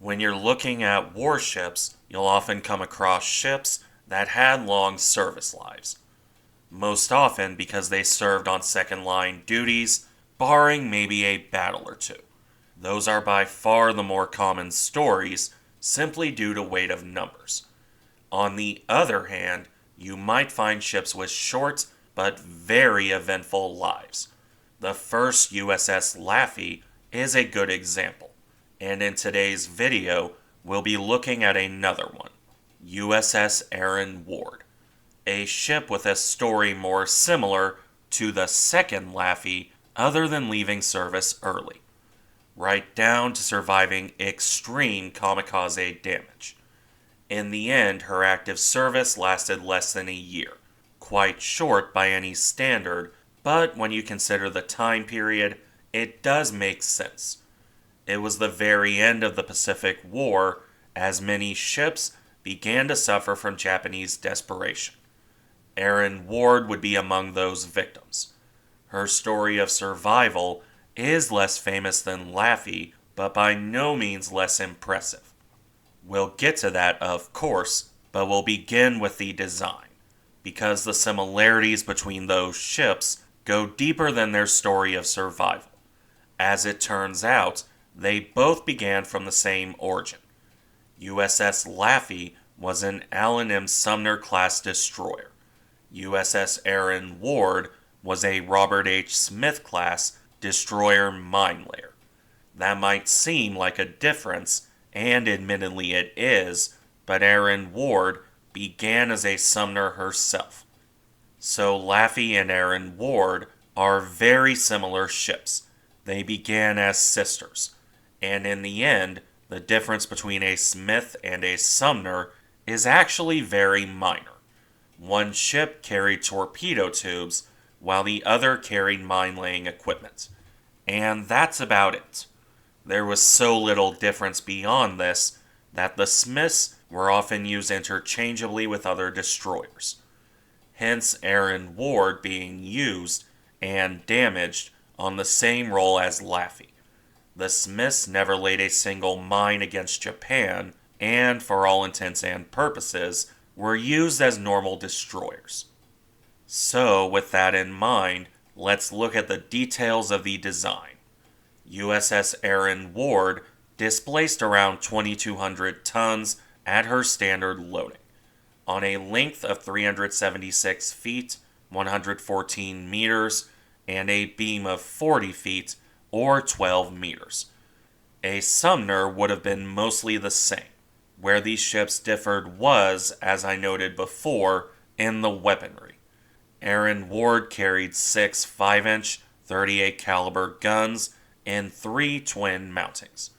When you're looking at warships, you'll often come across ships that had long service lives. Most often because they served on second line duties, barring maybe a battle or two. Those are by far the more common stories, simply due to weight of numbers. On the other hand, you might find ships with short but very eventful lives. The first USS Laffey is a good example, and in today's video, we'll be looking at another one, USS Aaron Ward, a ship with a story more similar to the second Laffey other than leaving service early, right down to surviving extreme kamikaze damage. In the end, her active service lasted less than a year, quite short by any standard, but when you consider the time period, it does make sense. It was the very end of the Pacific War, as many ships began to suffer from Japanese desperation. Aaron Ward would be among those victims. Her story of survival is less famous than Laffey, but by no means less impressive. We'll get to that, of course, but we'll begin with the design, because the similarities between those ships go deeper than their story of survival. As it turns out, they both began from the same origin. USS Laffey was an Allen M. Sumner-class destroyer. USS Aaron Ward was a Robert H. Smith-class destroyer mine layer. That might seem like a difference, and admittedly it is, but Aaron Ward began as a Sumner herself. So Laffey and Aaron Ward are very similar ships. They began as sisters, and in the end, the difference between a Smith and a Sumner is actually very minor. One ship carried torpedo tubes, while the other carried mine-laying equipment. And that's about it. There was so little difference beyond this that the Smiths were often used interchangeably with other destroyers. Hence Aaron Ward being used and damaged on the same role as Laffey. The Smiths never laid a single mine against Japan, and for all intents and purposes, were used as normal destroyers. So, with that in mind, let's look at the details of the design. USS Aaron Ward displaced around 2,200 tons at her standard loading, on a length of 376 feet, 114 meters, and a beam of 40 feet, or 12 meters. A Sumner would have been mostly the same. Where these ships differed was, as I noted before, in the weaponry. Aaron Ward carried 6 5-inch 38 caliber guns in 3 twin mountings,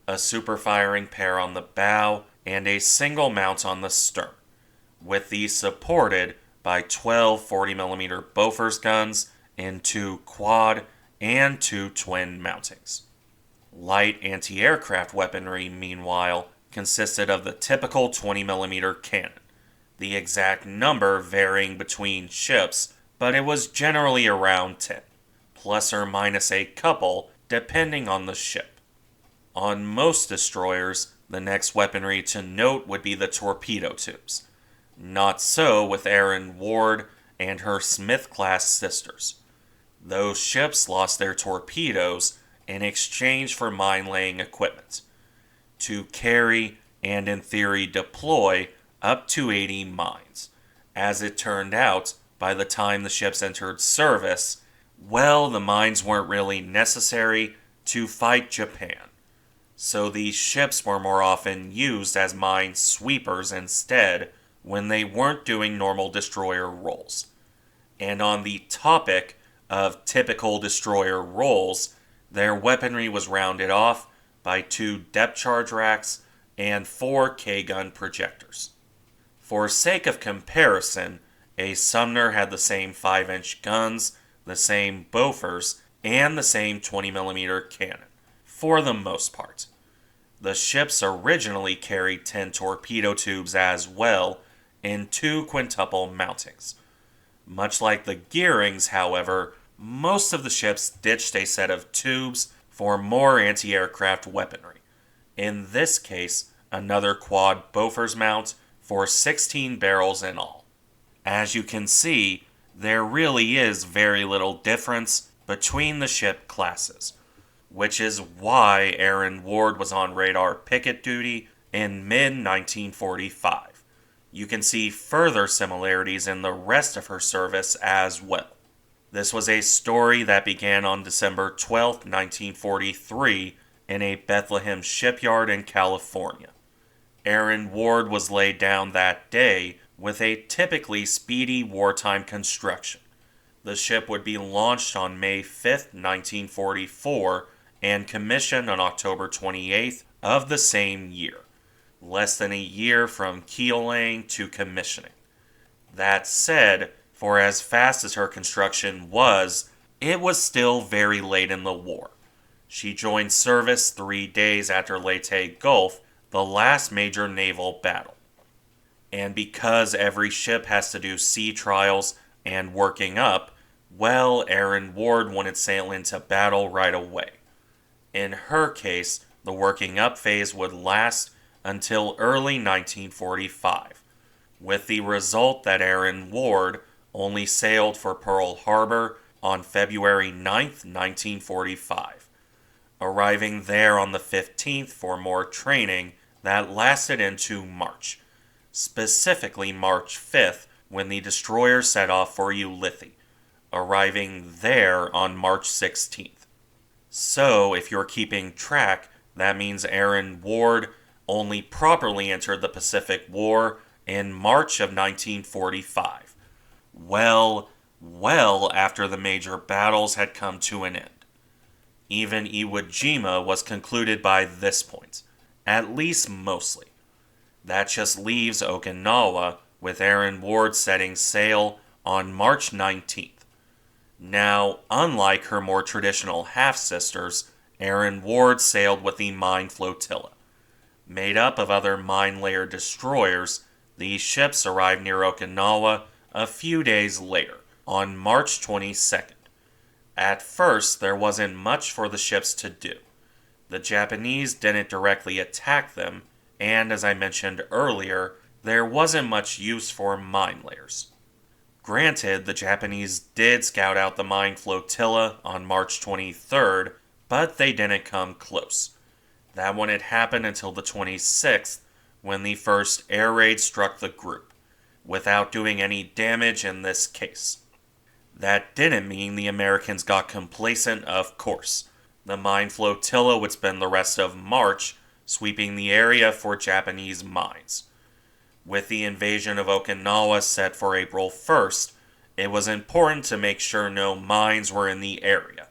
a super firing pair on the bow, and a single mount on the stern, with these supported by 12 40mm Bofors guns in 2 quad and 2 twin mountings. Light anti-aircraft weaponry, meanwhile, consisted of the typical 20mm cannon, the exact number varying between ships, but it was generally around 10, plus or minus a couple depending on the ship. On most destroyers, the next weaponry to note would be the torpedo tubes. Not so with Aaron Ward and her Smith-class sisters. Those ships lost their torpedoes in exchange for mine-laying equipment to carry and, in theory, deploy up to 80 mines. As it turned out, by the time the ships entered service, well, the mines weren't really necessary to fight Japan. So these ships were more often used as mine sweepers instead when they weren't doing normal destroyer roles. And on the topic of typical destroyer roles, their weaponry was rounded off by 2 depth charge racks and 4 K-gun projectors. For sake of comparison, a Sumner had the same 5-inch guns, the same Bofors, and the same 20mm cannon, for the most part. The ships originally carried 10 torpedo tubes as well, in 2 quintuple mountings. Much like the gearings, however, most of the ships ditched a set of tubes for more anti-aircraft weaponry, In this case, another quad Bofors mount for 16 barrels in all. As you can see, there really is very little difference between the ship classes, which is why Aaron Ward was on radar picket duty in mid-1945. You can see further similarities in the rest of her service as well. This was a story that began on December 12, 1943, in a Bethlehem shipyard in California. Aaron Ward was laid down that day with a typically speedy wartime construction. The ship would be launched on May 5, 1944, and commissioned on October 28th of the same year, less than a year from keel laying to commissioning. That said, for as fast as her construction was, it was still very late in the war. She joined service 3 days after Leyte Gulf, the last major naval battle. And because every ship has to do sea trials and working up, well, Aaron Ward wanted sail into battle right away. In her case, the working up phase would last until early 1945, with the result that Aaron Ward only sailed for Pearl Harbor on February 9, 1945, arriving there on the 15th for more training that lasted into March, specifically March 5th when the destroyer set off for Ulithi, arriving there on March 16th. So, if you're keeping track, that means Aaron Ward only properly entered the Pacific War in March of 1945. Well after the major battles had come to an end. Even Iwo Jima was concluded by this point, at least mostly. That just leaves Okinawa, with Aaron Ward setting sail on March 19th. Now, unlike her more traditional half-sisters, Aaron Ward sailed with the Mine Flotilla. Made up of other mine-layer destroyers, these ships arrived near Okinawa a few days later, on March 22nd. At first, there wasn't much for the ships to do. The Japanese didn't directly attack them, and as I mentioned earlier, there wasn't much use for mine layers. Granted, the Japanese did scout out the mine flotilla on March 23rd, but they didn't come close. That wouldn't happen until the 26th, when the first air raid struck the group, without doing any damage in this case. That didn't mean the Americans got complacent, of course. The mine flotilla would spend the rest of March sweeping the area for Japanese mines. With the invasion of Okinawa set for April 1st, it was important to make sure no mines were in the area.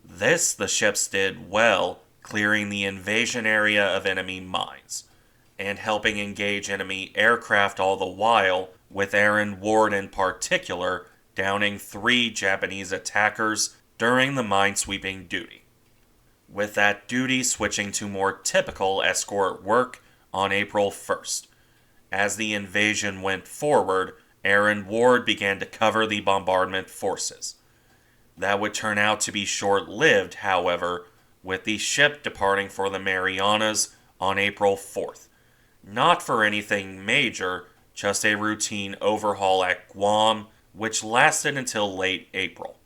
This the ships did well, clearing the invasion area of enemy mines, and helping engage enemy aircraft all the while, with Aaron Ward in particular downing 3 Japanese attackers during the minesweeping duty. With that duty switching to more typical escort work on April 1st. As the invasion went forward, Aaron Ward began to cover the bombardment forces. That would turn out to be short-lived, however, with the ship departing for the Marianas on April 4th. Not for anything major, just a routine overhaul at Guam, which lasted until late April.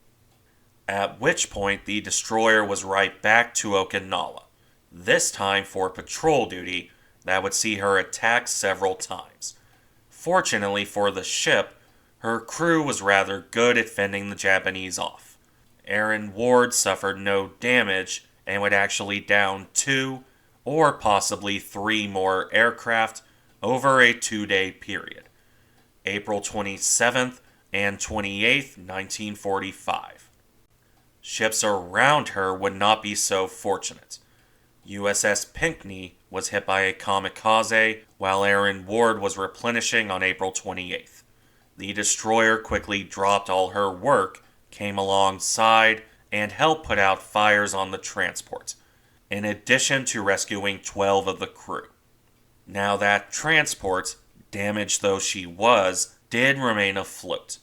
At which point the destroyer was right back to Okinawa, this time for patrol duty that would see her attacked several times. Fortunately for the ship, her crew was rather good at fending the Japanese off. Aaron Ward suffered no damage and would actually down 2 or possibly 3 more aircraft over a 2-day period, April 27th and 28th, 1945. Ships around her would not be so fortunate. USS Pinckney was hit by a Kamikaze while Aaron Ward was replenishing on April 28th. The destroyer quickly dropped all her work, came alongside, and helped put out fires on the transport, in addition to rescuing 12 of the crew. Now that transport, damaged though she was, did remain afloat,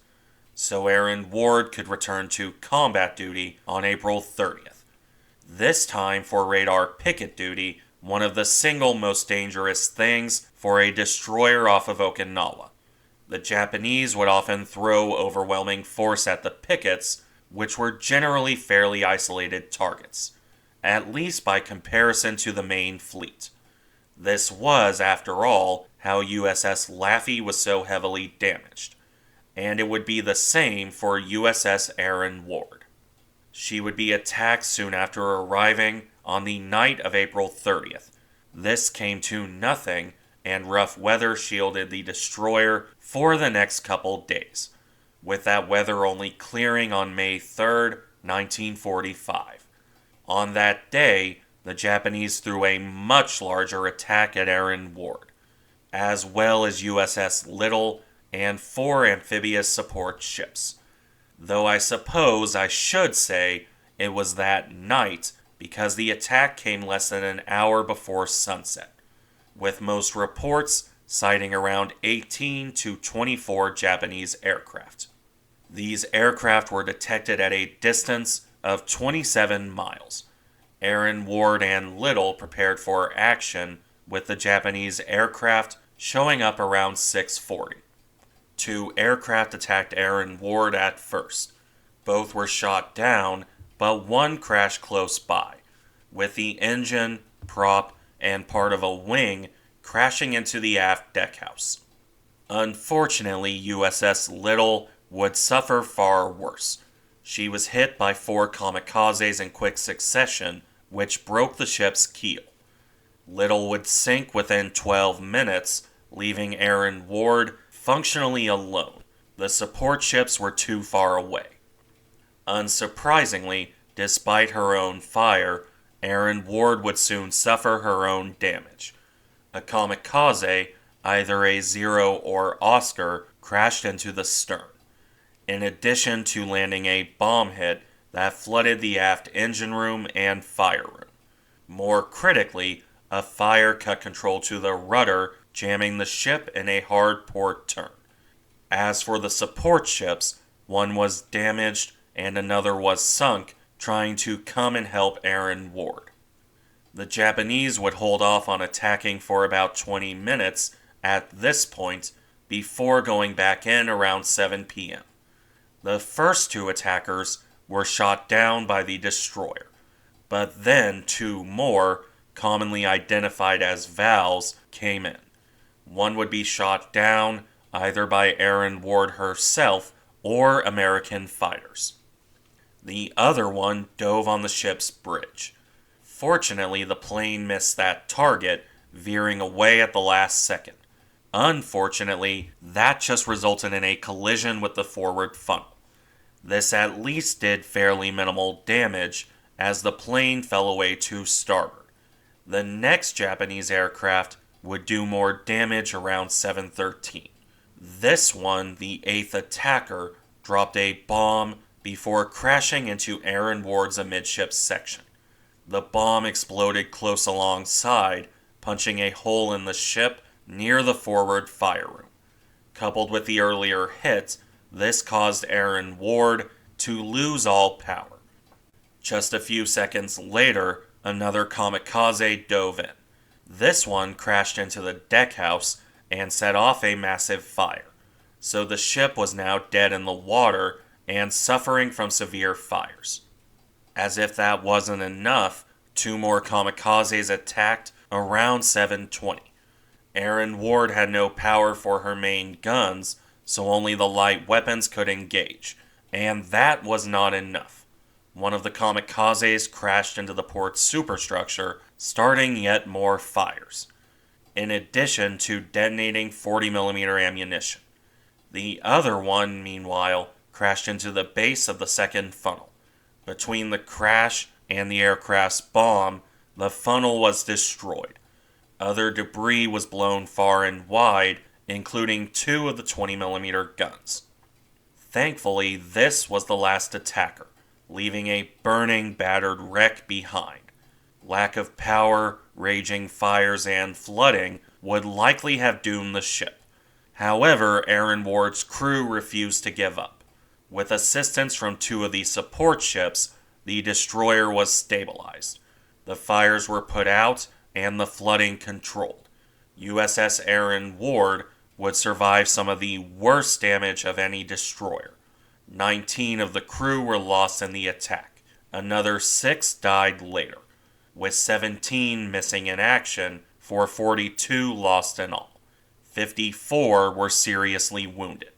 so Aaron Ward could return to combat duty on April 30th. This time for radar picket duty one of the single most dangerous things for a destroyer off of Okinawa. The Japanese would often throw overwhelming force at the pickets, which were generally fairly isolated targets, at least by comparison to the main fleet. This was, after all, how USS Laffey was so heavily damaged, and it would be the same for USS Aaron Ward. She would be attacked soon after arriving on the night of April 30th. This came to nothing, and rough weather shielded the destroyer for the next couple days, with that weather only clearing on May 3rd, 1945. On that day, the Japanese threw a much larger attack at Aaron Ward, as well as USS Little and 4 amphibious support ships. Though I suppose I should say it was that night because the attack came less than an hour before sunset, with most reports citing around 18 to 24 Japanese aircraft. These aircraft were detected at a distance of 27 miles. Aaron Ward and Little prepared for action, with the Japanese aircraft showing up around 6:40. 2 aircraft attacked Aaron Ward at first. Both were shot down, but one crashed close by, with the engine, prop, and part of a wing crashing into the aft deckhouse. Unfortunately, USS Little would suffer far worse. She was hit by 4 kamikazes in quick succession, which broke the ship's keel. Little would sink within 12 minutes, leaving Aaron Ward functionally alone. The support ships were too far away. Unsurprisingly, despite her own fire, Aaron Ward would soon suffer her own damage. A kamikaze, either a Zero or Oscar, crashed into the stern, in addition to landing a bomb hit that flooded the aft engine room and fire room. More critically, a fire cut control to the rudder, jamming the ship in a hard port turn. As for the support ships, one was damaged and another was sunk, trying to come and help Aaron Ward. The Japanese would hold off on attacking for about 20 minutes at this point, before going back in around 7 p.m. The first 2 attackers were shot down by the destroyer, but then 2 more, commonly identified as Vals, came in. One would be shot down either by Aaron Ward herself or American fighters. The other one dove on the ship's bridge. Fortunately, the plane missed that target, veering away at the last second. Unfortunately, that just resulted in a collision with the forward funnel. This at least did fairly minimal damage, as the plane fell away to starboard. The next Japanese aircraft would do more damage around 7:13. This one, the 8th attacker, dropped a bomb before crashing into Aaron Ward's amidships section. The bomb exploded close alongside, punching a hole in the ship near the forward fire room. Coupled with the earlier hit, this caused Aaron Ward to lose all power. Just a few seconds later, another kamikaze dove in. This one crashed into the deckhouse and set off a massive fire, so the ship was now dead in the water and suffering from severe fires. As if that wasn't enough, 2 more kamikazes attacked around 7:20. Aaron Ward had no power for her main guns, so only the light weapons could engage, and that was not enough. One of the kamikazes crashed into the port's superstructure, starting yet more fires, in addition to detonating 40mm ammunition. The other one, meanwhile, crashed into the base of the second funnel. Between the crash and the aircraft's bomb, the funnel was destroyed. Other debris was blown far and wide, including 2 of the 20mm guns. Thankfully, this was the last attacker, leaving a burning, battered wreck behind. Lack of power, raging fires, and flooding would likely have doomed the ship. However, Aaron Ward's crew refused to give up. With assistance from 2 of the support ships, the destroyer was stabilized. The fires were put out, and the flooding controlled. USS Aaron Ward would survive some of the worst damage of any destroyer. 19 of the crew were lost in the attack. Another 6 died later, with 17 missing in action for 42 lost in all. 54 were seriously wounded.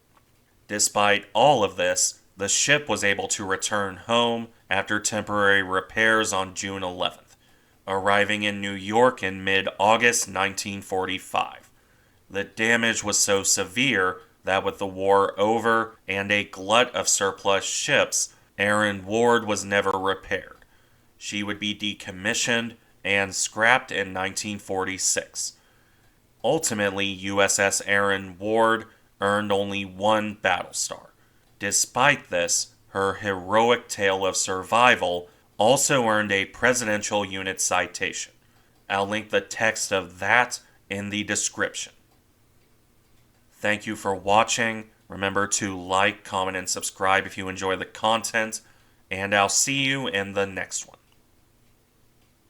Despite all of this, the ship was able to return home after temporary repairs on June 11th, arriving in New York in mid-August 1945. The damage was so severe that with the war over and a glut of surplus ships, Aaron Ward was never repaired. She would be decommissioned and scrapped in 1946. Ultimately, USS Aaron Ward earned only 1 battle star. Despite this, her heroic tale of survival also earned a Presidential Unit citation. I'll link the text of that in the description. Thank you for watching. Remember to like, comment, and subscribe if you enjoy the content, and I'll see you in the next one.